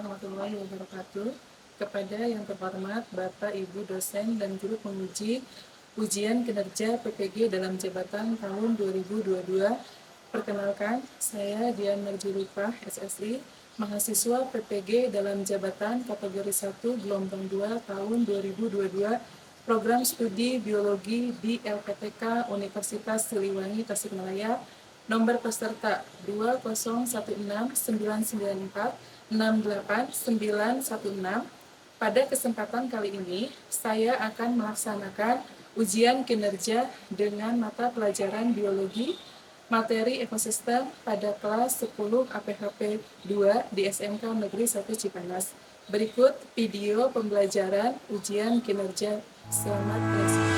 warahmatullahi wabarakatuh. Kepada yang terhormat Bapak, Ibu dosen dan guru penguji ujian kinerja PPG dalam jabatan tahun 2022. Perkenalkan, saya Dian Marjulifah, SSI, mahasiswa PPG dalam jabatan kategori 1 gelombang 2 tahun 2022, program studi biologi di LPTK Universitas Siliwangi Tasikmalaya. Nomor peserta 20169946896. Pada kesempatan kali ini, saya akan melaksanakan ujian kinerja dengan mata pelajaran biologi, materi ekosistem pada kelas 10 APHP 2 di SMK Negeri 1 Cipanas. Berikut video pembelajaran ujian kinerja. Selamat menyaksikan.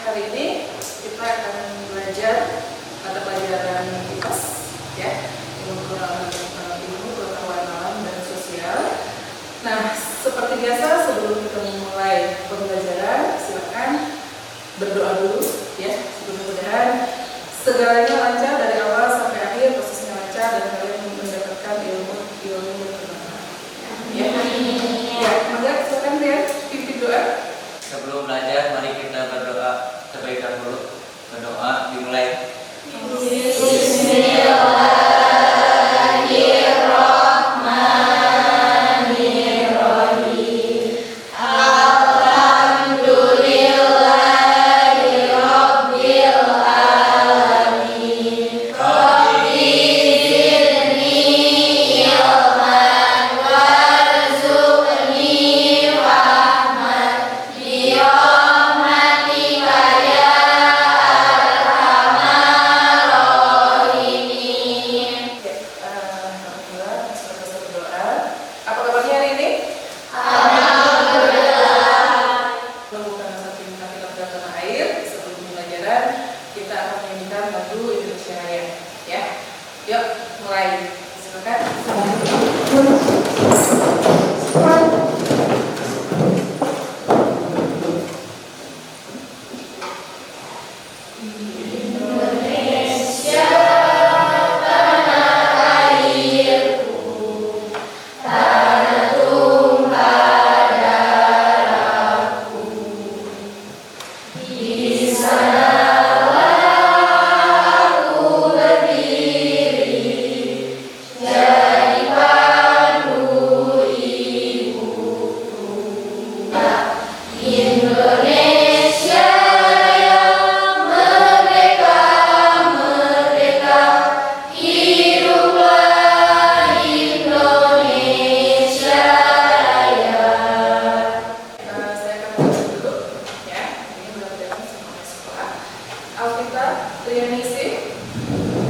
Hari ini kita akan belajar mata pelajaran IPAS, ya, ilmu pengetahuan alam dan sosial. Nah, seperti biasa sebelum kita memulai pembelajaran, silakan berdoa dulu, ya. Mudah-mudahan segalanya lancar dari awal sampai akhir, prosesnya lancar dan kalian mendapatkan ilmu bermanfaat. Ya, maka silakan ya, pimpin doa. Sebelum belajar, mari kita berdoa terlebih dahulu. Berdoa dimulai. Kita akan menyanyikan lagu Indonesia Raya, ya. Yuk, mulai. Silakan.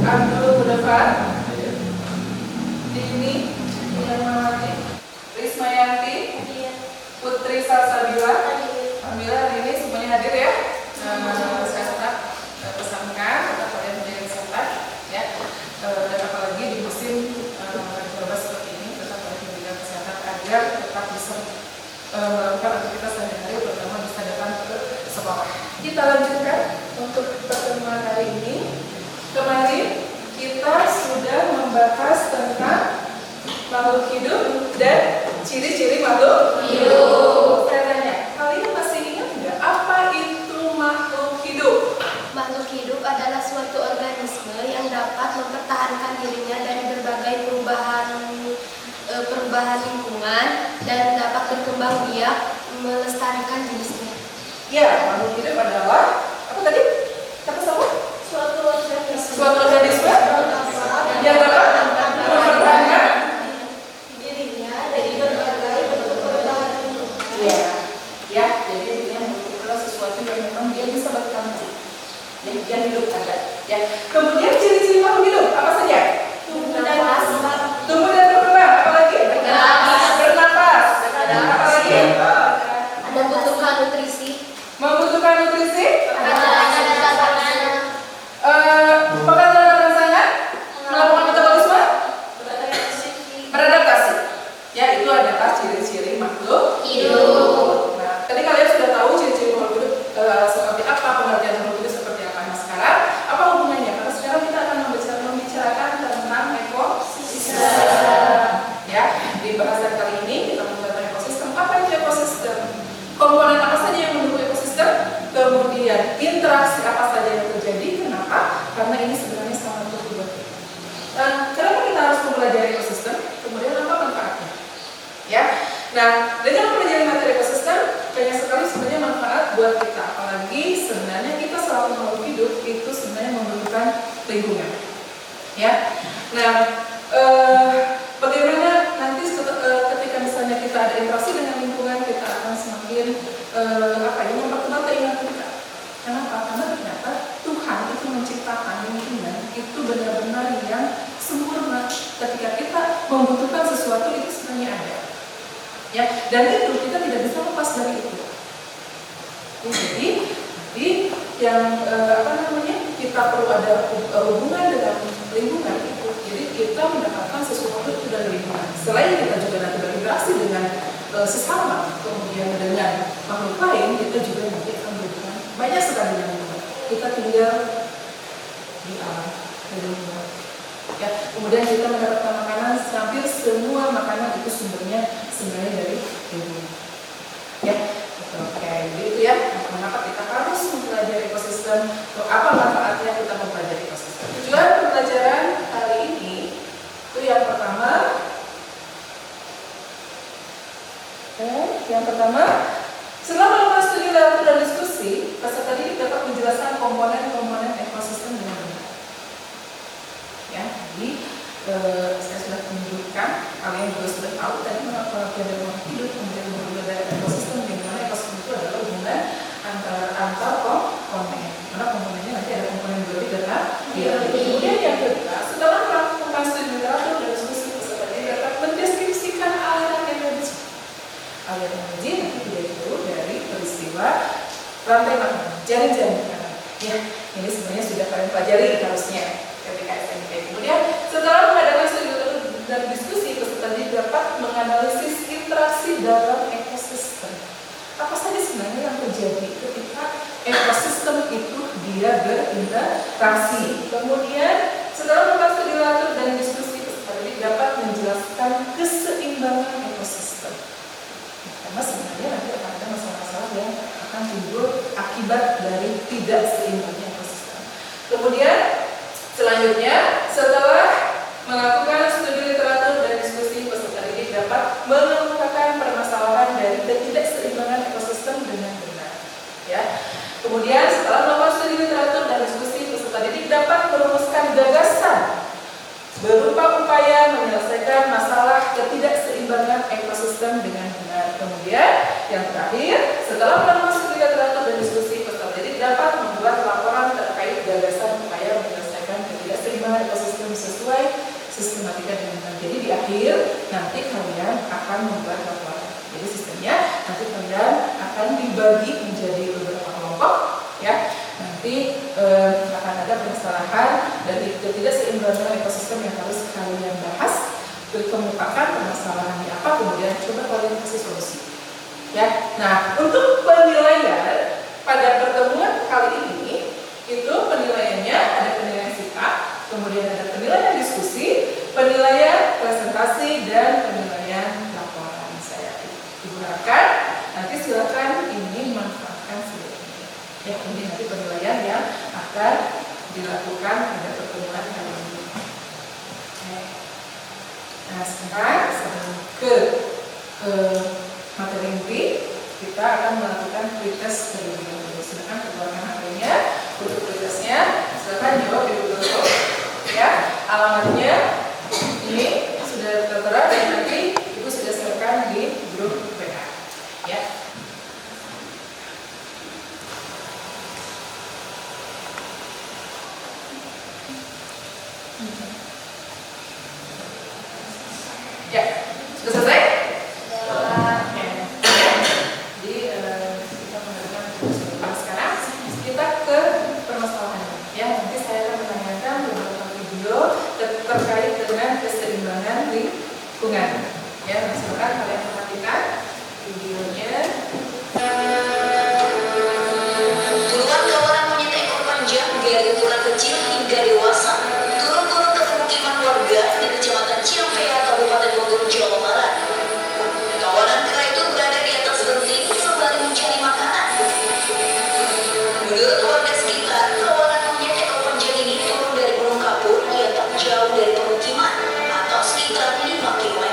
Abdul Mudafar, Dini Yamawati, Rismayanti, Putri Salsabila. Alhamdulillah hari ini semuanya hadir, ya. Saya tetap pesankan tetap kalian menjaga kesehatan, ya. Dan apalagi di musim wabah seperti ini, tetap kalian menjaga kesehatan agar tetap bisa melakukan aktivitas sehari-hari, terutama bisa datang ke sekolah. Kita lanjutkan untuk pertemuan hari ini. Kemarin kita sudah membahas tentang makhluk hidup dan ciri-ciri makhluk hidup. Saya tanya, kalian masih ingat nggak apa itu makhluk hidup? Makhluk hidup adalah suatu organisme yang dapat mempertahankan dirinya dari berbagai perubahan lingkungan dan dapat berkembang biak melestarikan jenisnya. Ya, makhluk hidup adalah apa tadi? Kata sama? Suatu organisme yang dapat mempertahankan dirinya dari berbagai bentuk perubahan lingkungan. ya, jadi dia adalah sesuatu yang memang dia bisa berkembang, dia hidup ada, ya. Kemudian ciri-ciri makhluk hidup apa saja? Tumbuh dan berkembang. Tumbuh dan berkembang, apa lagi? Bernapas, apa lagi? Membutuhkan nutrisi. Membutuhkan nutrisi. kita, apalagi sebenarnya kita selalu makhluk hidup itu sebenarnya membutuhkan lingkungan, ya. Nah, bagaimana nanti ketika misalnya kita ada interaksi dengan lingkungan, kita akan semakin memperkenal keinginan kita. Kenapa? Karena ternyata Tuhan itu menciptakan lingkungan itu benar-benar yang sempurna. Ketika kita membutuhkan sesuatu itu sebenarnya ada, ya. Dan itu kita tidak bisa lepas dari itu. Jadi yang kita perlu ada hubungan dengan lingkungan itu. Jadi kita mendapatkan sesuatu itu dari lingkungan. Selain kita juga nanti berinteraksi dengan sesama, kemudian dengan makhluk lain, kita juga nanti akan berhubungan banyak sekali dengan lingkungan. Kita tinggal di alam, di lingkungan. Ya, kemudian kita mendapatkan makanan, hampir semua makanan itu sumbernya sebenarnya dari lingkungan. Ya. Oke, gitu ya. Mengapa kita harus mempelajari ekosistem? Apa manfaatnya kita mempelajari ekosistem? Tujuan pembelajaran kali ini itu yang pertama, setelah melakukan studi literatur dan diskusi, peserta didik dapat menjelaskan komponen-komponen ekosistem dengan benar. Ya, jadi saya sudah tunjukkan, kalian juga sudah tahu tadi mengapa dari makhluk hidup, kemudian berhubungan dari ekosistem, di mana ekosistem itu adalah hubungan antar komponen. Karena komponennya nanti ada komponen biologi dan biologi. Kemudian yang kedua, setelah melakukan studi literatur dan diskusi, peserta didik dapat mendeskripsikan aliran energi. Aliran energi nanti tidak jauh dari peristiwa rantai makanan, jaring-jaring makanan. Ya, ini sebenarnya sudah kalian pelajari harusnya ketika SMP. Kemudian setelah mengadakan studi dan diskusi, peserta didik dapat menganalisis interaksi dalam ekosistem. Apa saja sebenarnya yang terjadi ketika ekosistem itu dia berinteraksi. Kemudian setelah melakukan studi literatur dan diskusi, peserta didik dapat menjelaskan keseimbangan ekosistem. Karena sebenarnya nanti akan ada masalah-masalah yang akan timbul akibat dari tidak seimbangnya ekosistem. Kemudian selanjutnya, setelah melakukan studi literatur dan diskusi, peserta didik dapat mengemukakan permasalahan dari ketidakseimbangan ekosistem dengan benar. Ya. Kemudian setelah melakukan studi literatur dan diskusi, peserta didik dapat merumuskan gagasan berupa upaya menyelesaikan masalah ketidakseimbangan ekosistem dengan benar. Kemudian yang terakhir, setelah melakukan studi literatur dan diskusi, peserta didik dapat membuat laporan terkait gagasan upaya menyelesaikan ketidakseimbangan ekosistem sesuai sistematika dengan benar. Jadi di akhir nanti kalian akan membuat laporan. Jadi sistemnya nanti kalian akan dibagi menjadi beberapa kelompok, ya. Nanti akan ada permasalahan dari ketidakseimbangan ekosistem yang harus kalian bahas, dikemukakan permasalahannya apa, kemudian coba kalian kasih solusi. Ya. Nah, untuk penilaian pada pertemuan kali ini itu penilaiannya ada penilaian sikap, kemudian ada penilaian diskusi, penilaian presentasi, dan penilaian laporan. Saya digunakan. Nanti silakan ini manfaatkan sebaiknya. Ya, ini nanti penilaian yang akan dilakukan pada pertemuan kali ini. Nah, sekarang sebelum ke materi inti, kita akan melakukan pretest terlebih dahulu. Silakan keluarkan HP-nya. Untuk pretestnya, silakan jawab di Google Form. Ya, alamatnya ini sudah tertera dan nanti Ibu sudah share di grup WA. Ya. Ya, sudah selesai? Jadi kita mendengarkan sekarang kita ke permasalahannya. Ya, nanti saya akan menanyakan beberapa video terkait dengan keseimbangan lingkungan. Ya, silakan kalian perhatikan videonya. Puluhan kawanan monyet ekor panjang dari ukuran kecil hingga dewasa turun ke pemukiman warga di Kecamatan Ciampea, Kabupaten Bogor, Jawa Barat. Kawanan kera itu berada di atas genting sembari mencari makanan. Menurut warga sekitar, kawanan monyet ekor panjang ini turun dari gunung kapur yang tak jauh dari pemukiman atau sekitar 5 km.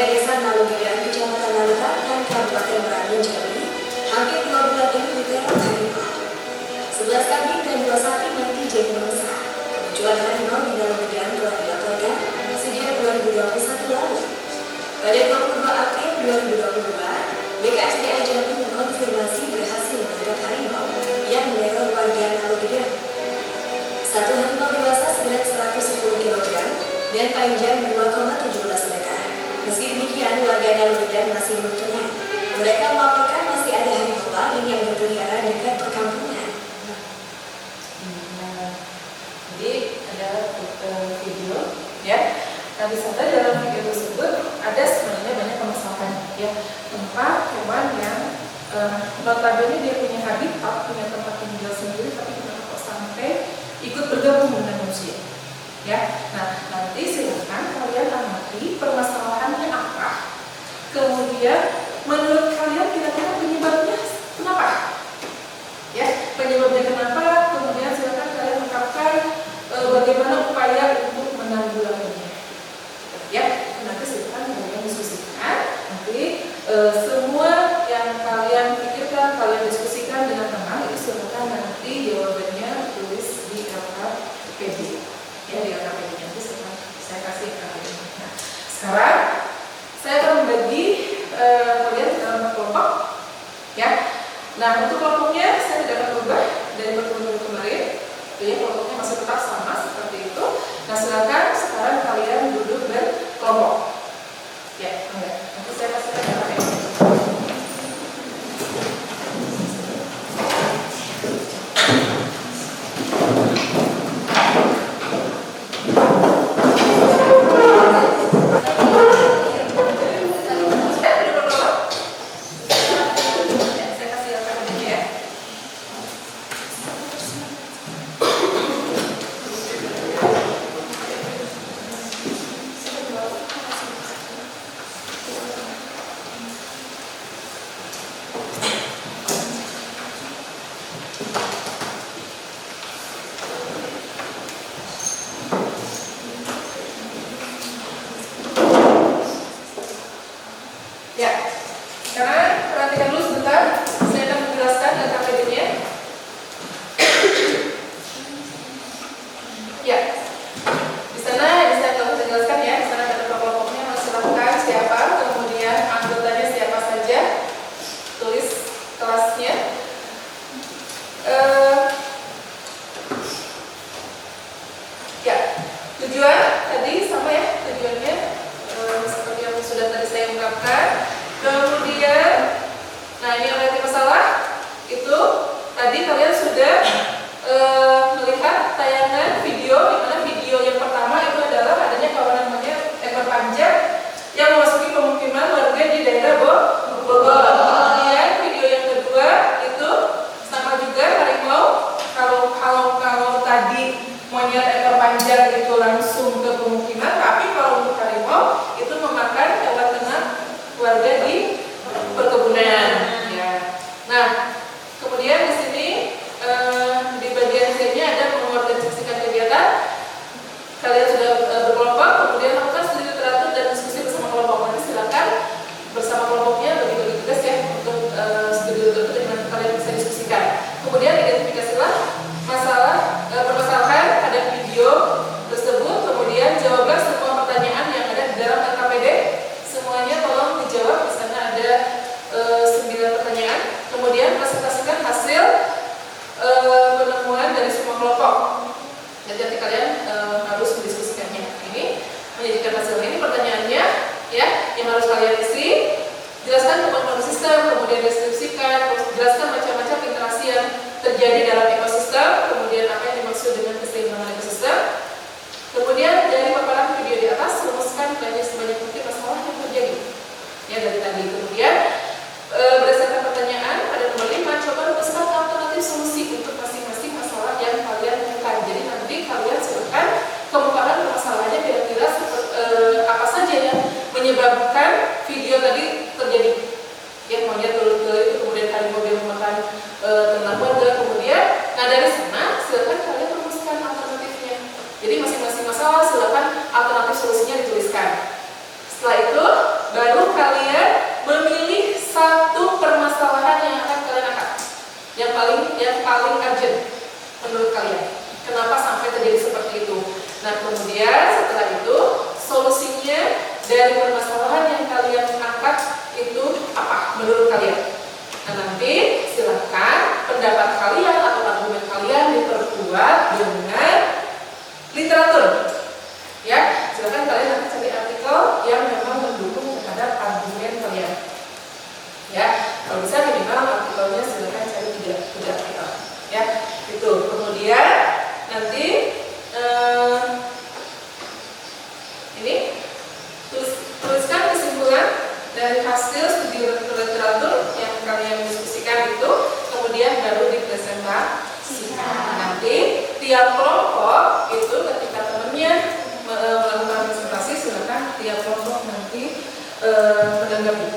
Desa Nalugirian, Kecamatan Nalita, dan Kabupaten Merangin, Jambi, hampir 2 bulan ini diteror harimau. 11 kambing dan 2 sapi mati jadi mangsa. Kemunculan harimau di Nalugirian telah dilaporkan sejak 2021 lalu. Pada 22 April 2022, BKSDA Jambi mengkonfirmasi berhasil menangkap harimau yang meneror warga Nalugirian. Satu harimau dewasa seberat 110 kg dan panjang 2,17 meter. Meski demikian, warga Nalugirian masih belum tenang. Mereka melaporkan masih ada harimau lain yang berkeliaran dekat perkampungan. Jadi ada video, ya. Nah, di sana dalam video tersebut ada sebenarnya banyak permasalahan, ya. Tempat hewan yang notabene dia punya habitat, punya tempat tinggal sendiri, tapi kenapa kok sampai ikut bergabung dengan manusia, ya. Nah, nanti silakan kalian amati permasalahannya apa, kemudian menurut kalian kira-kira penyebabnya kenapa, ya, penyebabnya kenapa, kemudian silakan kalian ungkapkan bagaimana upaya untuk menanggulanginya, ya. Nanti silakan kalian diskusikan, nanti semua yang kalian pikirkan, kalian diskusikan dengan tenang, itu silakan nanti jawabannya tulis di LKPD, ya, di LKPD nanti saya kasih ke kalian. Nah, sekarang saya akan membagi kalian ke dalam kelompok, ya. Nah, untuk kelompoknya saya tidak akan berubah dari pertemuan kemarin, ya, kelompoknya masih tetap sama seperti itu. Nah, silakan sekarang kalian duduk berkelompok, ya. Nanti saya kasih ke kalian. Ya, sekarang perhatikan dulu sebentar, saya akan menjelaskan LKPD-nya. Ya, di sana saya akan menjelaskan, ya. Di sana ada kelompoknya, silakan siapa, kemudian anggotanya siapa saja, tulis kelasnya. Ya, tujuan tadi sama, ya, tujuannya seperti yang sudah tadi saya ungkapkan. Kemudian, nah ini ada masalah itu tadi kalian sudah melihat tayangan video, di mana video yang pertama itu adalah adanya kawanan monyet ekor panjang yang memasuki pemukiman warga di daerah Bogor. Kemudian video yang kedua itu sama juga harimau. Kalau tadi monyet ekor panjang itu langsung ke pemukiman, tapi kalau untuk harimau itu memakan hewan ternak warga di perkebunan, ya. Nah, kemudian di sini di bagian C-nya ada mengorganisasikan kegiatan. Kalian sudah berkelompok, kemudian lakukan studi teratur dan diskusi bersama kelompok. Nanti silakan bersama kelompoknya bagi-bagi tugas, ya, untuk studi teratur dengan kalian bisa diskusikan. Kemudian identifikasilah permasalahan ada video tersebut, kemudian jawablah semua pertanyaan yang ada di dalam LKPD. Semuanya tolong dijawab. Di sana ada 9 pertanyaan. Kemudian presentasikan hasil penemuan dari semua kelompok. Jadi kalian harus mendiskusikannya. Ini menjadikan hasilnya. Ini pertanyaannya, ya, yang harus kalian isi. Jelaskan kemampuan sistem, kemudian deskripsikan, jelaskan macam-macam interaksi yang terjadi dalam ekosistem, kemudian apa yang dimaksud dengan keseimbangan ekosistem. Kemudian dari paparan video di atas, rumuskan sebanyak mungkin masalah yang terjadi, ya, dari tadi. Kemudian berdasarkan pertanyaan pada nomor 5, coba rumuskan alternatif solusi untuk masing-masing masalah yang kalian temukan. Jadi nanti kalian silakan kemukakan permasalahannya kira-kira apa saja yang menyebabkan video tadi terjadi, ya, monyet turun ke itu, kemudian harimau dia memakan ternak warga, kemudian, nah dari sana dari permasalahan yang kalian angkat itu apa menurut kalian? Nah, nanti silahkan pendapat kalian atau argumen kalian diperkuat dengan literatur. Ya, silahkan kalian nanti cari artikel yang memang mendukung terhadap argumen kalian. Ya, kalau bisa minimal artikelnya silahkan cari tiga artikel. Ya, itu. Kemudian nanti ini tuliskan kesimpulan dari hasil studi literatur yang kalian diskusikan itu, kemudian baru dipresentasikan. Nanti tiap kelompok itu ketika temannya melakukan presentasi, silakan tiap kelompok nanti menanggapi,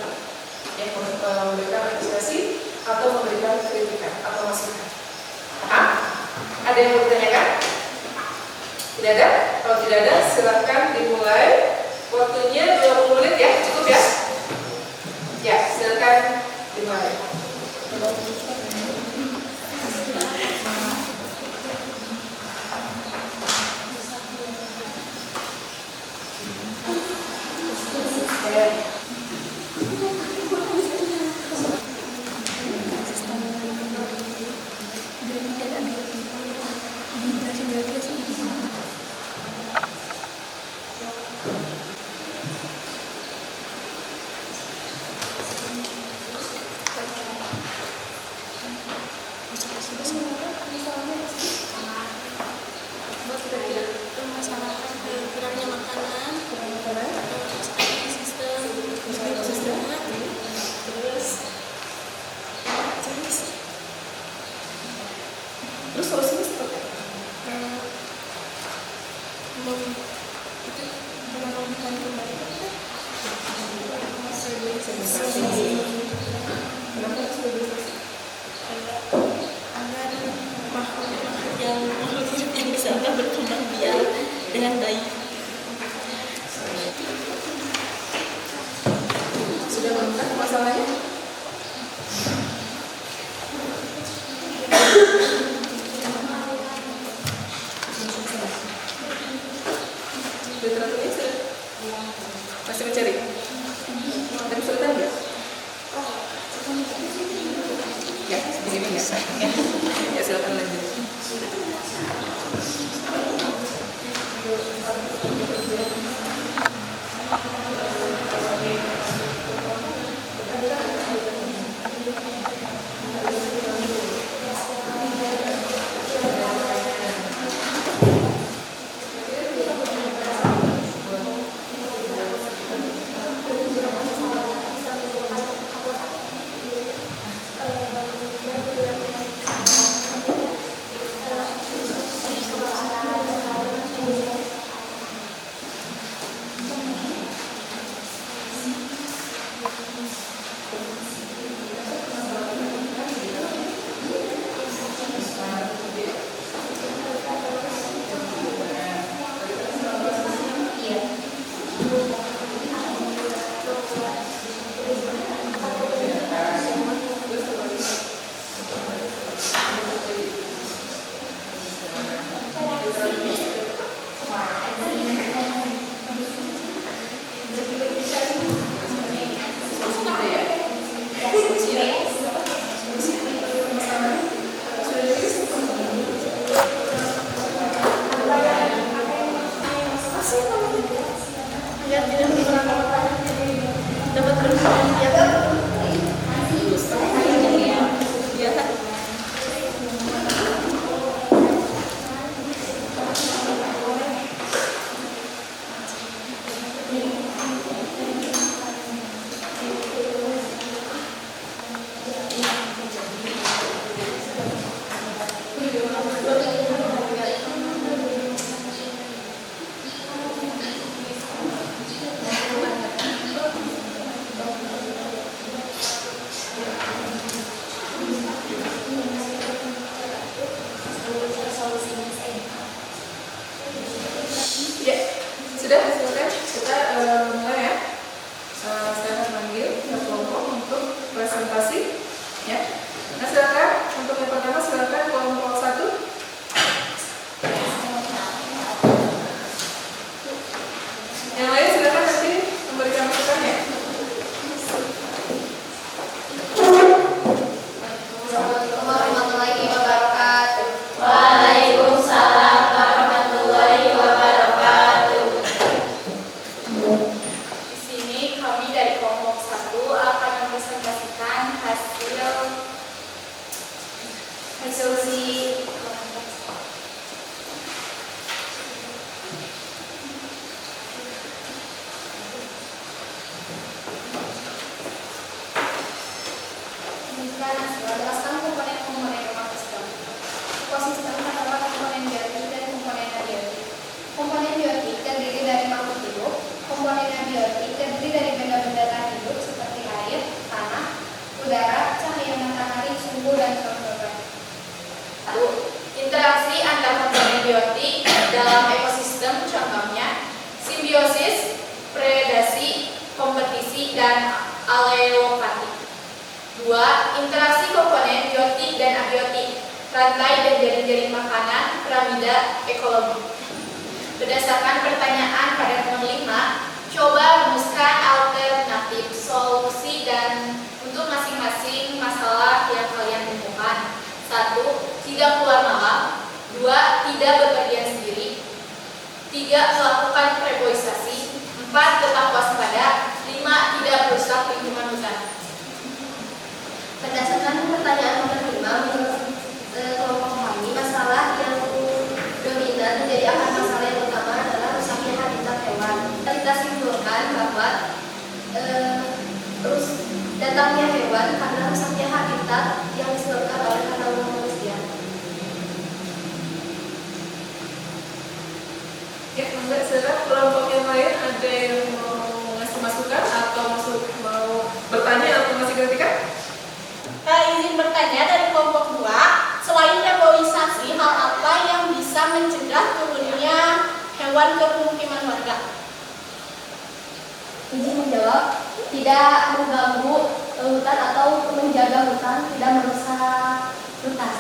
ya, memberikan apresiasi atau memberikan kritikan atau masukan. Paham? Ada yang mau ditanyakan? Tidak ada? Kalau tidak ada, silakan dimulai. Waktunya 20 menit ya, cukup ya? Ya, silakan dimulai. Terus solusinya seperti apa? Kenapa harus organisasi? Agar makhluk yang bisa berkembang biak dengan baik. Sudah menemukan masalahnya? Literaturnya sudah? Masih mencari? Ada kesulitan nggak? Ya, begini ya. Ya, silakan lanjut. simbiosis, predasi, kompetisi, dan aleopati. 2. Interaksi komponen biotik dan abiotik, rantai dan jaring-jaring makanan, piramida ekologi. Berdasarkan pertanyaan pada nomor 5, coba rumuskan alternatif solusi dan untuk masing-masing masalah yang kalian temukan. 1. Tidak keluar malam. 2. Tidak bepergian sendiri. 3. Melakukan reboisasi. 4. Tetap waspada. 5. Tidak merusak lingkungan hutan. Berdasarkan pertanyaan nomor 5, menurut kelompok kami, masalah yang dominan menjadi akar masalah yang utama adalah rusaknya habitat hewan. Kita simpulkan bahwa datangnya hewan karena rusaknya habitat yang disebabkan oleh karena manusia. Ya, Mbak, saudara kelompok yang lain ada yang mau ngasih masukan atau mau bertanya atau ngasih kritikan? Izin bertanya dari kelompok 2, selain reboisasi, hal apa yang bisa mencegah turunnya hewan ke pemukiman warga? Izin menjawab, tidak mengganggu hutan atau menjaga hutan, tidak merusak hutan.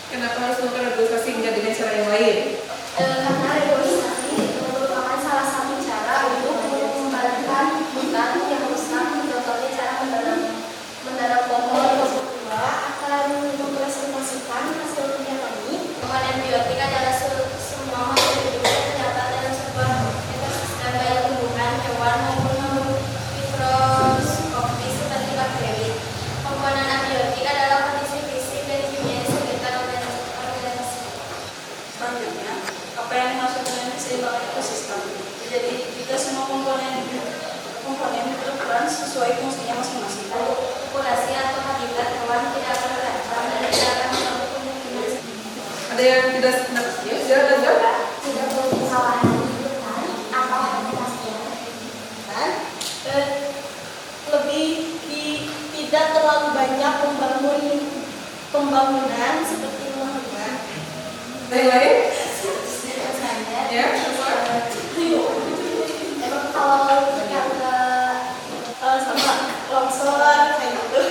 Kenapa harus melakukan reboisasi nggak dengan cara yang lain? Karena reboisasi merupakan salah satu cara untuk mengembalikan hutan yang rusak, contohnya cara menanam pohon. Akan mempresentasikan hasil kerja kami. Komponen biotik adalah semua makhluk hidup yang terdapat dalam sebuah ekosistem, baik tumbuhan, hewan maupun mikroskopis seperti bakteri. Komponen abiotik adalah kondisi fisik dan kimia sekitar organisme. Selanjutnya, apa yang dimaksud dengan keseimbangan ekosistem? Jadi, jika semua komponen berperan sesuai fungsinya masing-masing. Populasi atau habitat hewan tidak akan terancam dan tidak akan mengganggu pemukiman. Ada yang tidak senang? Ya, silakan jawab. Tidak perlu kesalahan hutan atau habitatnya. Tidak terlalu banyak pembangunan seperti rumah-rumah. Ada yang lain? Misalnya, Ya, semua. emang kalau yang Sama longsor kayak gitu.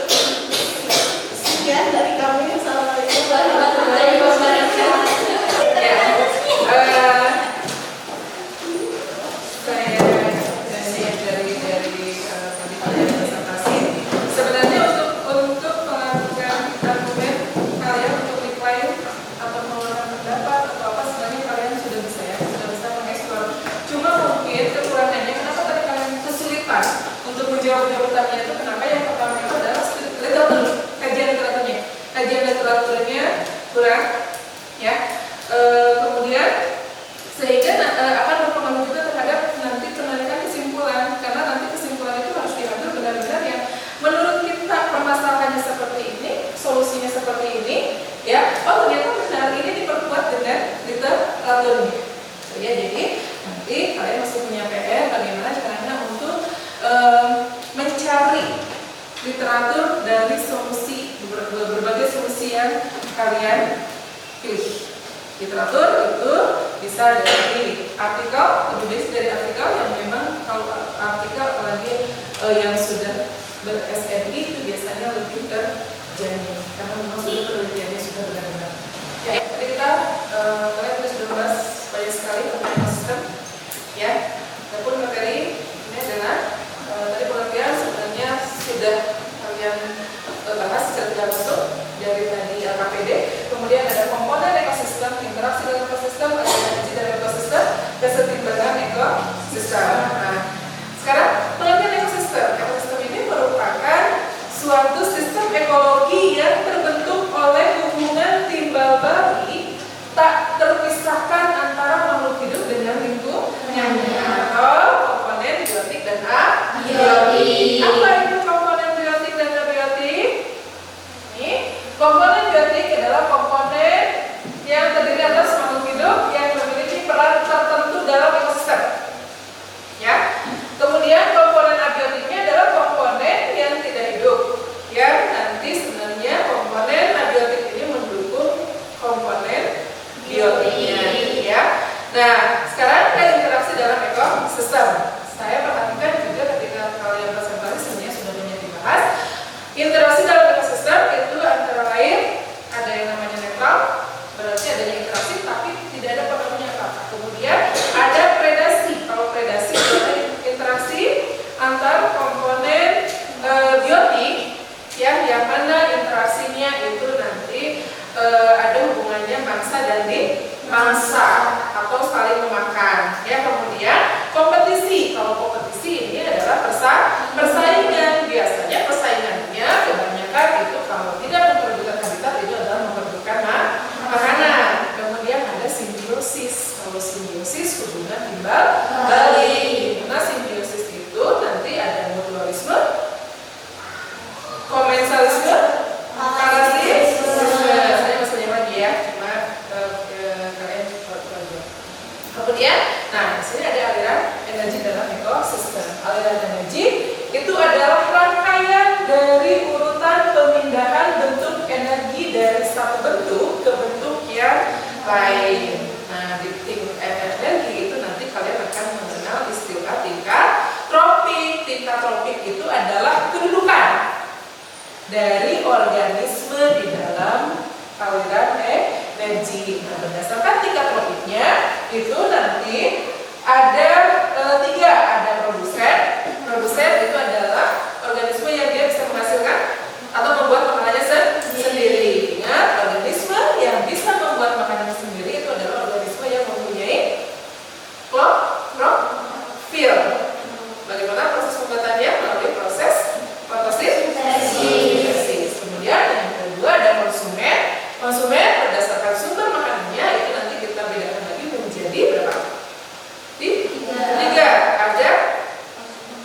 Sekian dari kami. Assalamualaikum warahmatullahi wabarakatuh. Ya, saya dari tadi kalian presentasi. Sebenarnya untuk melakukan argumen kalian untuk reply atau mengeluarkan pendapat atau apa, sebenarnya kalian sudah bisa ya, sudah bisa mengeksplor. Cuma mungkin kekurangannya kenapa tadi kalian kesulitan untuk menjawab jawabannya itu, kenapa yang pertama itu adalah literatur, kajian literaturnya kurang ya. Kemudian sehingga akan berpengaruh juga terhadap nanti penarikan kesimpulan, karena nanti kesimpulan itu harus diambil benar-benar yang menurut kita permasalahannya seperti ini, solusinya seperti ini ya. Oh, ternyata benar, ini diperkuat dengan literaturnya ya. Jadi nanti kalian masih punya PR bagaimana caranya untuk mencari literatur dari solusi, berbagai solusi yang kalian pilih. Literatur itu bisa dari artikel, lebih baik dari artikel yang memang, kalau artikel apalagi yang sudah ber-SNI itu biasanya lebih terjamin karena memang sudah penelitiannya sudah benar-benar. Ya, tadi kita kalian sudah bahas banyak sekali tentang ekosistem ya. Adapun materi ini adalah tadi pengertian sebenarnya sudah kalian bahas secara tidak langsung dari tadi LKPD. Kemudian ada komponen ekosistem, interaksi dalam ekosistem, ada energi dalam ekosistem, kesetimbangan ekosistem. Nah, sekarang pengertian ekosistem. Ekosistem ini merupakan suatu sistem ekologi yang terbentuk oleh hubungan timbal balik tak terpisahkan antara makhluk hidup dengan lingkungannya atau komponen biotik dan abiotik. Apa itu komponen biotik dan abiotik? Ini komponen biotik adalah komponen yang terdiri atas makhluk hidup yang memiliki peran tertentu dalam ekosistem. Ya. Kemudian komponen abiotiknya adalah komponen yang tidak hidup. bagaimana interaksinya itu nanti ada hubungannya massa dan massa atau saling memakan. Ya, kemudian kompetisi. Kalau kompetisi ini adalah persaingan. Biasanya persaingannya kebanyakan itu kalau tidak memperebutkan habitat itu adalah memperebutkan makanan. Kemudian ada simbiosis. Kalau simbiosis hubungan timbal balik. Nah, simbiosis itu nanti ada mutualisme, komensalisme, parasitisme. Saya masih lagi ya, cuma kalian aja. Kemudian, nah di sini ada aliran energi dalam ekosistem. Aliran energi itu adalah rangkaian dari urutan pemindahan bentuk energi dari satu bentuk ke bentuk yang lain. Nah, di energi itu nanti kalian akan mengenal istilah tingkat tropik. Tingkat tropik itu adalah kedudukan dari organisme di dalam aliran energi. Nah, berdasarkan tingkat tropiknya itu nanti ada tiga. Ada produsen. Produsen itu adalah organisme yang dia bisa menghasilkan atau membuat makanannya sendiri. Ingat, organisme yang bisa membuat makanannya sendiri itu adalah organisme yang mempunyai klorofil. Bagaimana proses pembuatannya? Melalui proses fotosintesis. Kemudian yang kedua ada konsumen. Konsumen berdasarkan sumber makanannya itu nanti kita bedakan lagi menjadi berapa? Tiga. Ada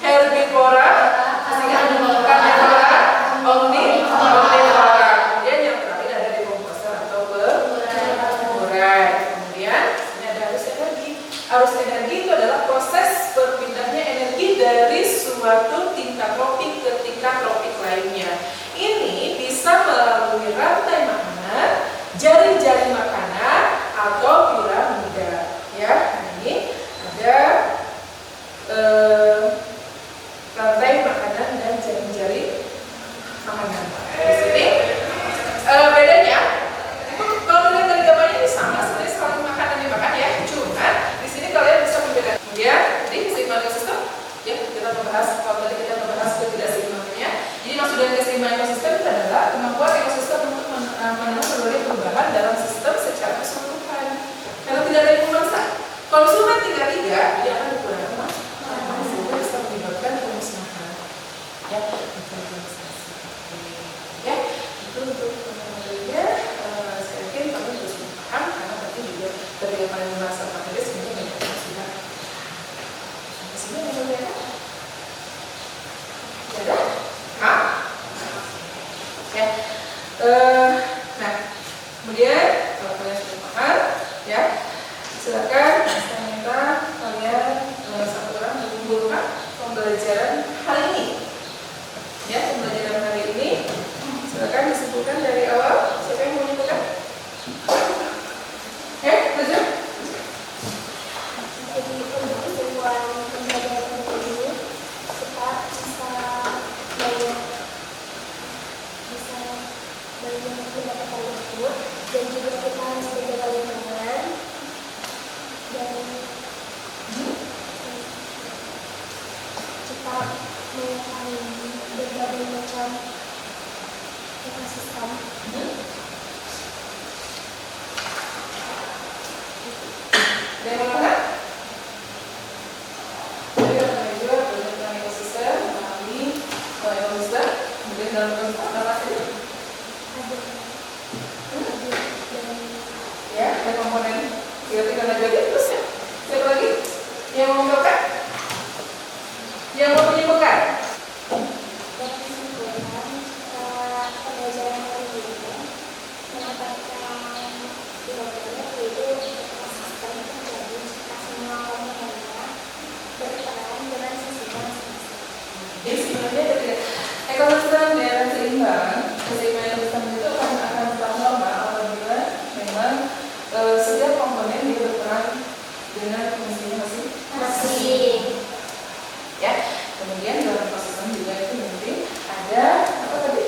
herbivora, karnivora, omnivora. Kemudian yang terakhir ada dekomposer atau pengurai. Kemudian ini ada arus energi. Arus energi itu adalah proses berpindahnya energi dari suatu tingkat tropik ke tingkat tropik lainnya. Ini bisa melalui rantai makanan, jaring-jaring makanan, atau piramida. Ya, ini ada rantai makanan dan jaring-jaring makanan. Di sini bedanya, kalau dilihat dari gambarnya ini sama sebenarnya saling makan dan dimakan ya. Cuma di sini kalian bisa membedakan. Kemudian di keseimbangan ekosistem, ya kita membahas kalau tadi kita membahas ketidakseimbangannya. Jadi maksud dari keseimbangan ekosistem itu adalah kemampuan ekosistem untuk menahan berbagai perubahan dalam sistem secara keseluruhan. Kalau tidak ada yang memaksa, konsumen tinggal dia akan dikurangkan makanan sehingga bisa menyebabkan kemusnahan. Ya, ya itu untuk pengenaliannya. Saya yakin kamu harus paham karena tadi juga dari yang paling merasa materi sebenarnya banyak yang sudah sampai sini yang sudah ya. Ada? Hah? Ya. Nah, kemudian kalau kalian sudah paham, ya silakan saya minta kalian satu orang mengumpulkan pembelajaran hari ini. Ya, pembelajaran hari ini silakan disimpulkan dari awal. Siapa yang mau menyimpulkan? Tujuh. Jadi tujuan pembelajaran ini kita bisa banyak pendapatan tersebut dan juga kita harus menjaga lingkungan dan kita mengetahui berbagai macam ekosistem. Dan yang mana? Jadi ada juga penelitian ekosistem, mengalami ekosistem, kemudian dalam ekosistem apa sih? Ya, ada komponen tiga jadi terus ya. Siapa lagi? Yang mau menyimpulkan? Yang mau menyimpulkan? Pembelajaran hari ini mendapatkan jawabannya yaitu ekosistem terjadi jika semua komponennya berperan dengan sisi masing-masing. Jadi sebenarnya ada ekosistem yang seimbang. Keseimbangan ekosistem itu akan bertahan lama apabila memang setiap komponen dia berperan dengan fungsinya masing-masing. Ya, kemudian dalam ekosistem juga itu nanti ada apa tadi?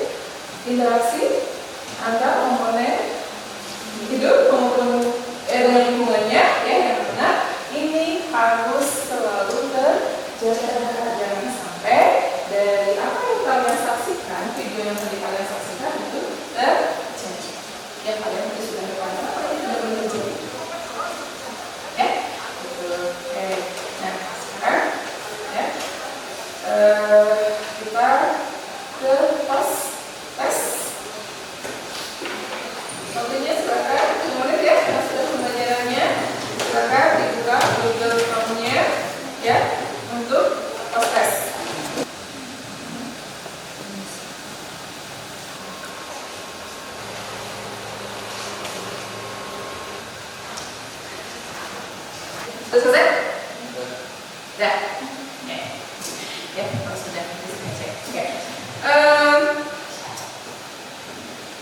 Interaksi antar komponen hidup maupun dengan lingkungannya, ya, yang mana ini harus selalu terjaga. Jangan sampai dari apa yang kalian saksikan, video yang tadi kalian saksikan Sudah selesai? Sudah. Oke. Ya, kalau sudah selesai. Oke.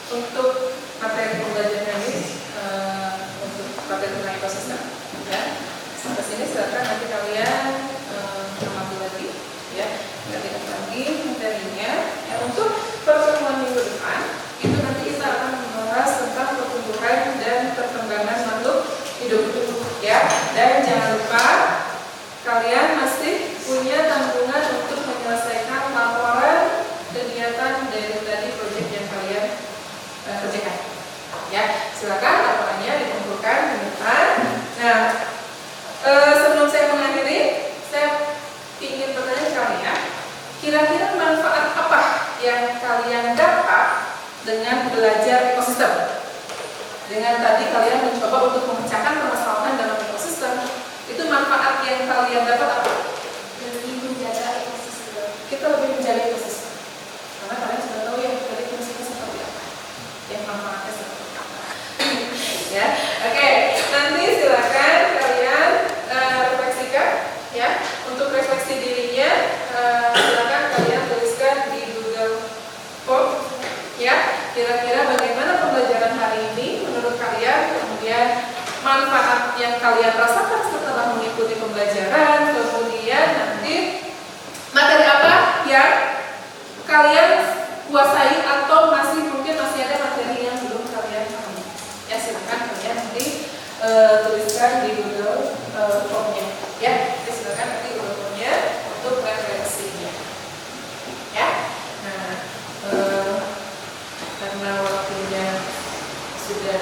Untuk materi pembelajaran ini untuk materi tentang ekosistem, ya. Sampai sini silakan nanti kalian amati lagi, ya. Kita lihat lagi materinya. Ya, untuk pertemuan minggu depan itu nanti kita akan membahas tentang pertumbuhan dan perkembangan makhluk hidup, ya. Dan jangan lupa kalian masih punya tanggungan untuk menyelesaikan laporan kegiatan dari tadi proyek yang kalian kerjakan. Ya, silakan laporannya dikumpulkan di depan. Nah, sebelum saya mengakhiri, saya ingin bertanya ke kalian, kira-kira manfaat apa yang kalian dapat dengan belajar ekosistem? Dengan tadi kalian mencoba untuk memecahkan permasalahan dalam ekosistem, itu manfaat yang kalian dapat apa? Lebih menjaga ekosistem. Kita lebih menjaga ekosistem. Karena kalian sudah tahu ya, menjaga ekosistem seperti apa, yang manfaatnya seperti apa. Ya, oke. Nanti silakan kalian refleksikan, ya. Untuk refleksi dirinya, silakan kalian tuliskan di Google Form, ya. Kira-kira bagaimana pembelajaran hari ini menurut kalian, kemudian manfaat yang kalian rasakan setelah mengikuti pembelajaran, kemudian nanti materi apa yang kalian kuasai atau mungkin masih ada materi yang belum kalian pahami. Ya, silakan kalian nanti tuliskan di Google Form-nya, ya. Jadi silakan nanti Google Form-nya untuk referensinya, ya. Nah, karena waktunya sudah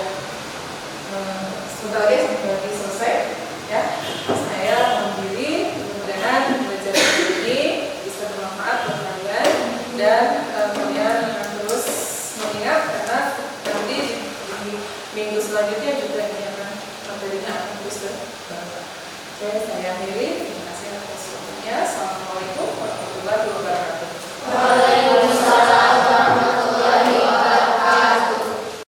sebentar lagi selesai, ya. Saya mengakhiri, mudah-mudahan pembelajaran ini bisa bermanfaat buat kalian dan kalian akan terus mengingat karena nanti di minggu selanjutnya juga ini akan materinya akan terus berkembang. Oke, saya akhiri.